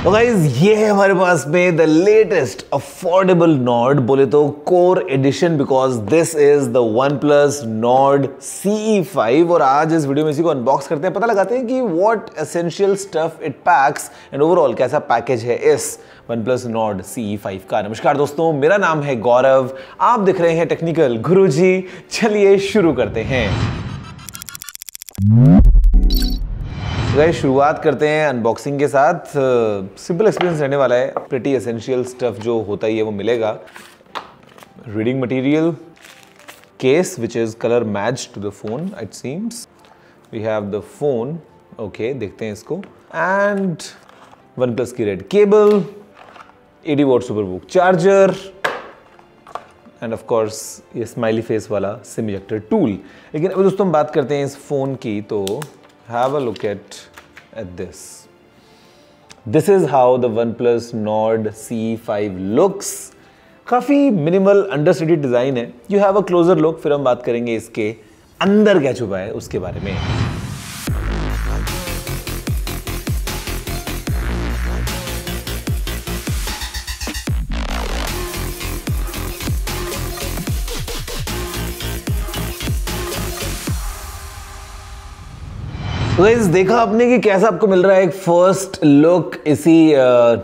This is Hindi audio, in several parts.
तो गाइस ये है हमारे पास में द लेटेस्ट अफोर्डेबल नॉर्ड, बोले तो core edition, because this is the OnePlus Nord CE5। और आज इस वीडियो में इसी को अनबॉक्स करते हैं, पता लगाते हैं कि what essential stuff it packs and overall कैसा पैकेज है इस OnePlus Nord CE5 का। नमस्कार दोस्तों, मेरा नाम है गौरव, आप दिख रहे हैं टेक्निकल गुरुजी। चलिए शुरू करते हैं। गाइस शुरुआत करते हैं अनबॉक्सिंग के साथ। सिंपल एक्सपीरियंस रहने वाला है, प्रिटी एसेंशियल स्टफ जो होता ही है वो मिलेगा। Reading material, case which is colour match to the phone it seems. We have the phone, okay देखते हैं इसको, एंड OnePlus की red cable, 80 watt SUPERVOOC charger, and of course ये स्माइली फेस वाला सिम इजेक्टर टूल। लेकिन अभी दोस्तों हम बात करते हैं इस फोन की, तो have a look at this. This is how the OnePlus Nord CE5 looks. काफी मिनिमल अंडरस्टडीड डिजाइन है। You have a closer look, फिर हम बात करेंगे इसके अंदर क्या छुपा है उसके बारे में। तो गाइस देखा आपने कि कैसा आपको मिल रहा है एक फर्स्ट लुक इसी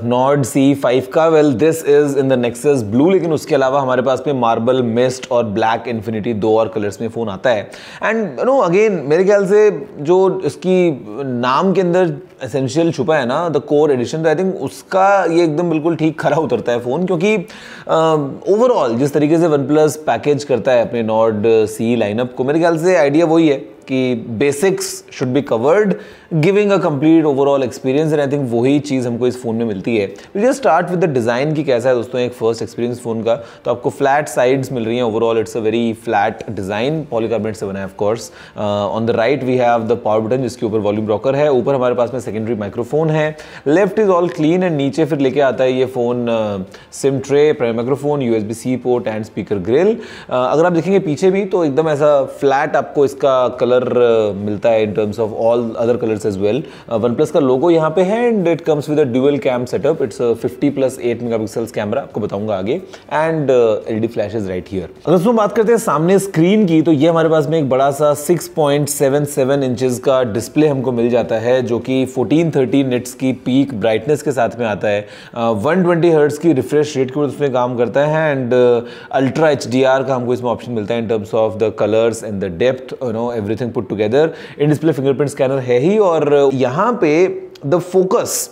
Nord CE5 का। Well this is in the Nexus blue, लेकिन उसके अलावा हमारे पास में मार्बल मिस्ट और ब्लैक इन्फिनिटी, दो और कलर्स में फ़ोन आता है। एंड यू नो अगेन मेरे ख्याल से जो इसकी नाम के अंदर एसेंशियल छुपा है ना, द कोर एडिशन, तो आई थिंक उसका ये एकदम बिल्कुल ठीक खरा उतरता है फ़ोन, क्योंकि ओवरऑल जिस तरीके से OnePlus पैकेज करता है अपने Nord CE लाइनअप को, मेरे ख्याल से आइडिया वही है कि basics should be covered, giving a complete overall experience, and I think वही चीज़ हमको इस फोन में मिलती है। We just start with the design की कैसा है दोस्तों एक फर्स्ट एक्सपीरियंस फोन का। तो आपको फ्लैट साइड्स मिल रही हैं, overall it's a very flat design, polycarbonate से बना है of course. On the right we have the power button जिसके ऊपर वॉल्यूम रॉकर है, ऊपर हमारे पास में सेकेंडरी माइक्रोफोन है, left is all clean, and नीचे फिर लेके आता है ये phone SIM tray, primary microphone, USB-C port and speaker grille. अगर आप देखेंगे पीछे भी तो एकदम ऐसा फ्लैट आपको इसका कलर मिलता है in terms of all other colours as well. OnePlus का लोगो यहाँ पे है, and it comes with a dual cam setup. It's 50+8 megapixels camera, आपको बताऊंगा आगे, and LED flashes right here. अगर दोस्तों बात करते हैं सामने स्क्रीन की, तो ये हमारे पास में एक बड़ा सा 6.77 इंचेस का डिस्प्ले हमको मिल जाता है, जो कि 1430 निट्स की पीक ब्राइटनेस के साथ में आता है। 120 हर्ट्ज की रिफ्रेश रेट के ऊपर उसमें काम करता है, एंड अल्ट्रा HDR का हमको इसमें ऑप्शन मिलता है in terms of the colours and the depth, you know everything put together. In display fingerprint scanner है ही, और यहाँ पे the focus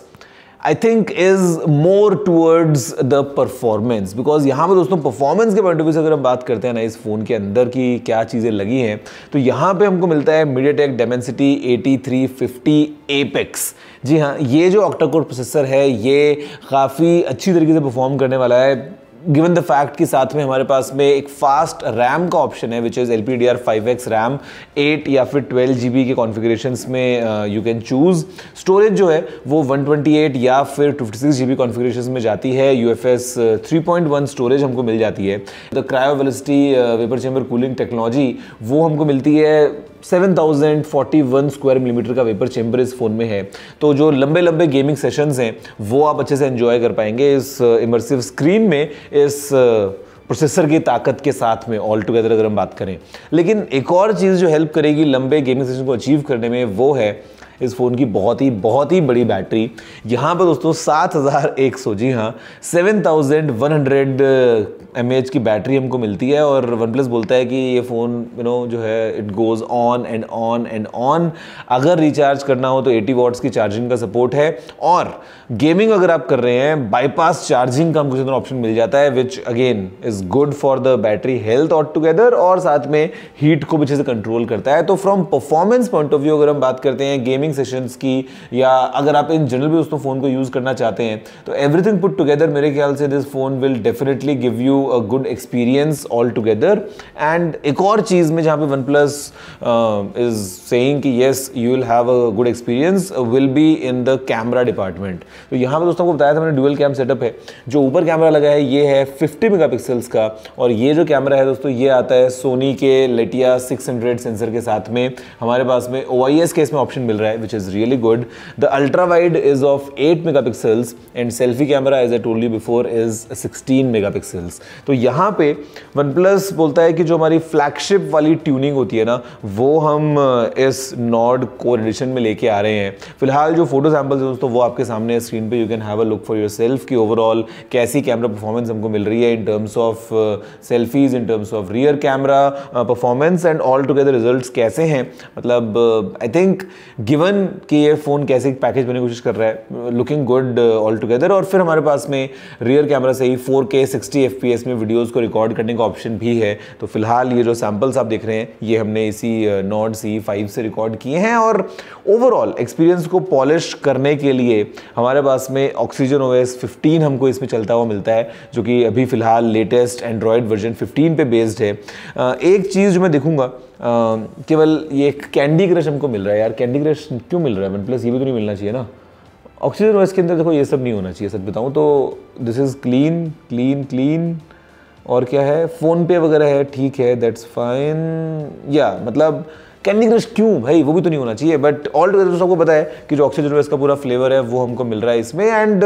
I think is more towards the performance, because यहाँ पे दोस्तों परफॉर्मेंस के पॉइंट ऑफ व्यू से अगर हम बात करते हैं ना इस फोन के अंदर की क्या चीज़ें लगी हैं, तो यहाँ पे हमको मिलता है MediaTek Dimensity 8350 Apex। जी हाँ, ये जो ऑक्टा कोर प्रोसेसर है ये काफ़ी अच्छी तरीके से परफॉर्म करने वाला है, गिवन द फैक्ट कि साथ में हमारे पास में एक फास्ट रैम का ऑप्शन है, विच इज़ LPDDR5X रैम, 8 या फिर 12 GB के कॉन्फ़िगरेशंस में यू कैन चूज़। स्टोरेज जो है वो 128 या फिर 256 GB कॉन्फ़िगरेशंस में जाती है। UFS 3.1 स्टोरेज हमको मिल जाती है। The cryo velocity vapour chamber cooling technology वो हमको मिलती है। 7041 स्क्वायर मिलीमीटर का वेपर चैम्बर इस फोन में है, तो जो लंबे लंबे गेमिंग सेशंस हैं वो आप अच्छे से एंजॉय कर पाएंगे इस इमर्सिव स्क्रीन में, इस प्रोसेसर की ताकत के साथ में ऑल टुगेदर अगर हम बात करें। लेकिन एक और चीज़ जो हेल्प करेगी लंबे गेमिंग सेशन को अचीव करने में, वो है इस फ़ोन की बहुत ही बड़ी बैटरी। यहाँ पर दोस्तों 7100, जी हाँ 7100 mAh की बैटरी हमको मिलती है, और OnePlus बोलता है कि ये फ़ोन यू नो जो है it goes on and on and on. अगर रिचार्ज करना हो तो 80 वॉट्स की चार्जिंग का सपोर्ट है, और गेमिंग अगर आप कर रहे हैं बाईपास चार्जिंग का हमको इतना ऑप्शन मिल जाता है, which again is good for the battery health all together, और साथ में हीट को भी अच्छे से कंट्रोल करता है। तो from performance point of view अगर हम बात करते हैं गेमिंग सेशंस की, या अगर आप इन जनरल भी दोस्तों फ़ोन को यूज़ करना चाहते हैं, तो एवरीथिंग पुट टुगेदर मेरे ख्याल से this phone will definitely give you a good experience all together. And एक और चीज़ में जहाँ पे OnePlus इज सेइंग कि yes you will have a good experience will be in the camera department. तो यहाँ पे दोस्तों को बताया था मैंने ड्यूअल कैम सेटअप है। जो ऊपर कैमरा लगा है ये है 50 मेगापिक्सल्स का, और ये जो कैमरा है दोस्तों ये आता है सोनी के लेटिया 600 सेंसर के साथ में। हमारे पास में OIS के इसमें ऑप्शन मिल रहा है, which is really good. The ultra wide is of 8 megapixels and selfie camera, as I told you before, is 16 megapixels. तो यहाँ पे OnePlus बोलता है कि जो हमारी फ्लैगशिप वाली ट्यूनिंग होती है ना, वो हम इस नॉर्ड कोर एडिशन में लेके आ रहे हैं. फिलहाल जो फोटो सैंपल्स है दोस्तों वो आपके सामने स्क्रीन पे, you can have a look for yourself कि ओवरऑल कैसी कैमरा परफॉर्मेंस हमको मिल रही है in terms of selfies, in terms of rear camera performance and all together results कैसे हैं. मतलब आई थिंक गिवन कि ये फ़ोन कैसे पैकेज बनने की कोशिश कर रहा है, लुकिंग गुड ऑल टुगेदर. और फिर हमारे पास में रियर कैमरा से ही 4K 60 FPS में वीडियोज़ को रिकॉर्ड करने का ऑप्शन भी है. तो फिलहाल ये जो सैम्पल्स आप देख रहे हैं ये हमने इसी नॉर्ड CE5 से रिकॉर्ड किए हैं. और ओवरऑल एक्सपीरियंस को पॉलिश करने के लिए हमारे पास में ऑक्सीजन OS 15 हमको इसमें चलता हुआ मिलता है, जो कि अभी फिलहाल लेटेस्ट एंड्रॉयड वर्जन 15 पे बेस्ड है. एक चीज़ जो मैं देखूंगा, केवल ये कैंडी क्रश हमको मिल रहा है. यार कैंडी क्रश क्यों मिल रहा है OnePlus? ये भी तो नहीं मिलना चाहिए ना. ऑक्सीजन OS के अंदर देखो ये सब नहीं होना चाहिए. सच बताऊँ तो this is clean clean clean. और क्या है, फ़ोन पे वगैरह है, ठीक है, दैट्स फाइन. या मतलब कैंडी क्रश क्यों भाई, वो भी तो नहीं होना चाहिए. बट ऑल टुगेदर सबको पता है कि जो ऑक्सीजन OS का पूरा फ्लेवर है वो हमको मिल रहा है इसमें. एंड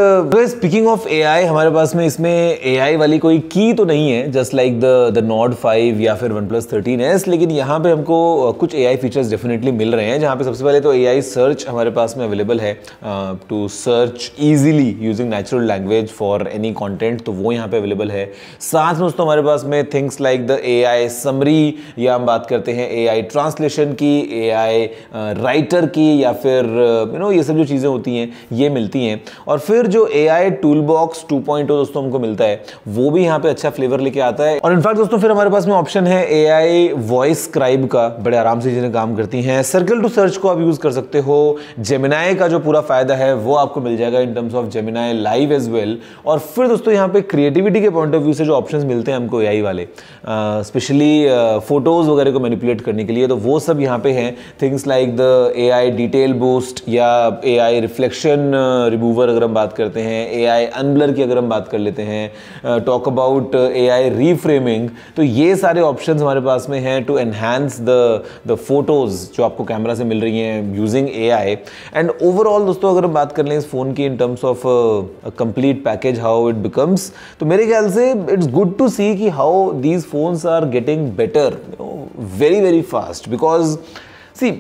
स्पीकिंग ऑफ AI, हमारे पास में इसमें AI वाली कोई की तो नहीं है, जस्ट लाइक द Nord 5 या फिर OnePlus 13s. लेकिन यहाँ पे हमको कुछ AI फीचर्स डेफिनेटली मिल रहे हैं, जहाँ पे सबसे पहले तो AI सर्च हमारे पास में अवेलेबल है to search easily using natural language for any content. तो वो यहाँ पे अवेलेबल है. साथ में दोस्तों हमारे पास में things like the AI summary, या हम बात करते हैं AI ट्रांसलेशन की, AI राइटर की, या फिर ये सब जो चीज़ें होती हैं ये मिलती हैं. और फिर जो AI टूलबॉक्स 2.0 दोस्तों हमको मिलता है, वो भी यहाँ पे अच्छा फ्लेवर लेके आता है. और इनफैक्ट दोस्तों फिर हमारे पास में ऑप्शन है AI वॉइस स्क्राइब का, बड़े आराम से चीज़ें काम करती हैं. सर्कल टू सर्च को आप यूज़ कर सकते हो. जेमिनाई का जो पूरा फायदा है वो आपको मिल जाएगा in terms of Gemini Live as well. और फिर दोस्तों यहाँ पे क्रिएटिविटी के पॉइंट ऑफ व्यू से जो ऑप्शंस मिलते हैं हमको AI वाले, स्पेशली फोटोज़ वगैरह को मैनिपुलेट करने के लिए, तो वो सब यहाँ पे हैं. Things like the AI detail boost या AI रिफ्लेक्शन रिमूवर अगर हम बात करते हैं, AI अनब्लर की अगर हम बात कर लेते हैं, टॉक अबाउट AI रीफ्रेमिंग. तो ये सारे ऑप्शंस हमारे पास में हैं टू एनहांस द फोटोज़ जो आपको कैमरा से मिल रही हैं यूजिंग AI. एंड ओवरऑल दोस्तों अगर हम बात कर लें इस फ़ोन की in terms of complete package, how it becomes, तो मेरे ख्याल से इट्स गुड टू सी कि how these phones are getting better very very fast. Because see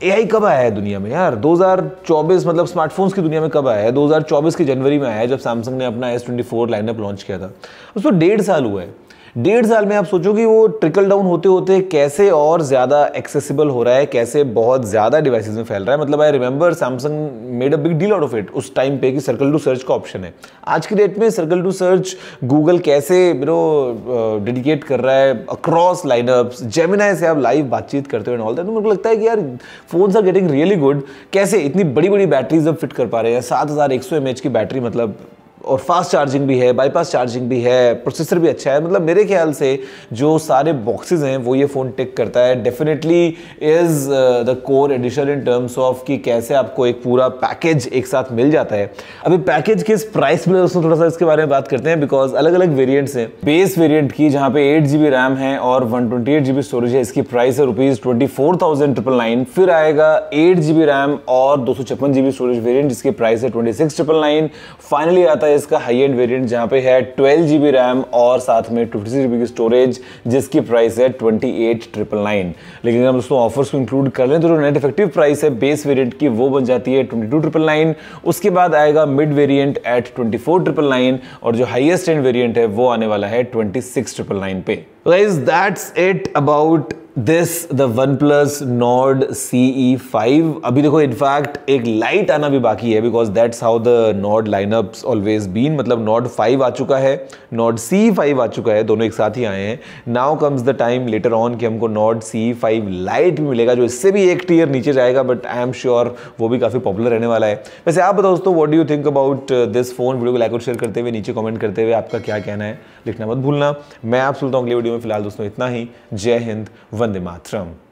AI कब आया है दुनिया में यार? 2024, मतलब स्मार्टफोन्स की दुनिया में कब आया है? 2024 की जनवरी में आया है, जब सैमसंग ने अपना S24 लाइनअप लॉन्च किया था. उसको 1.5 साल हुआ है. 1.5 साल में आप सोचो कि वो ट्रिकल डाउन होते होते कैसे और ज़्यादा एक्सेसिबल हो रहा है, कैसे बहुत ज़्यादा डिवाइसेस में फैल रहा है. मतलब I remember Samsung made a big deal out of it उस टाइम पे कि सर्कल टू सर्च का ऑप्शन है. आज की डेट में सर्कल टू सर्च गूगल कैसे डेडिकेट कर रहा है अक्रॉस लाइनअप्स. जेमिनाई से आप लाइव बातचीत करते हो एंड ऑल दैट. तो मेरे को लगता है कि यार phones are getting really good. कैसे इतनी बड़ी बड़ी बैटरीज अब फिट कर पा रहे हैं, 7100 mAh की बैटरी, मतलब, और फास्ट चार्जिंग भी है, बाईपास चार्जिंग भी है, प्रोसेसर भी अच्छा है. मतलब मेरे ख्याल से जो सारे बॉक्सेस हैं वो ये फ़ोन टिक करता है. Definitely is the core edition in terms of कि कैसे आपको एक पूरा पैकेज एक साथ मिल जाता है. अभी पैकेज किस प्राइस में दोस्तों थोड़ा सा इसके बारे में बात करते हैं, बिकॉज अलग अलग वेरियंट्स हैं. बेस वेरियंट की जहाँ पे 8GB रैम है और 128GB स्टोरेज है, इसकी प्राइस है ₹24,999. फिर आएगा 8GB रैम और 256GB स्टोरेज वेरियंट, जिसकी प्राइस है 26,999. फाइनली आता है इसका हाई एंड वेरिएंट जहां पे है 12GB रैम और साथ में 256GB की स्टोरेज, जिसकी प्राइस है 28,999. लेकिन अगर हम दोस्तों ऑफर्स को इंक्लूड कर लें तो जो नेट इफेक्टिव प्राइस है बेस वेरिएंट की वो बन जाती है 22,999. उसके बाद आएगा मिड वेरिएंट एट 24,999 और जो हाईएस्ट एंड वेरिएंट है वो आने वाला है 26,999 पे. Guys that's it about this the OnePlus Nord CE5. अभी देखो इनफैक्ट एक लाइट आना भी बाकी है, because that's how the Nord lineups always been. मतलब Nord 5 आ चुका है, Nord CE5 आ चुका है, दोनों एक साथ ही आए हैं. Now comes the time later on कि हमको Nord CE5 लाइट भी मिलेगा, जो इससे भी एक टीयर नीचे जाएगा, बट आई एम श्योर वो भी काफ़ी पॉपुलर रहने वाला है. वैसे आप बताओ दोस्तों, what do you think about this phone? Video को लाइक और शेयर करते हुए नीचे कमेंट करते हुए आपका क्या कहना है लिखना मत भूलना. मैं आप सुनता हूँ अगली वीडियो में. फिलहाल दोस्तों इतना ही. जय हिंद, वंदे मातरम.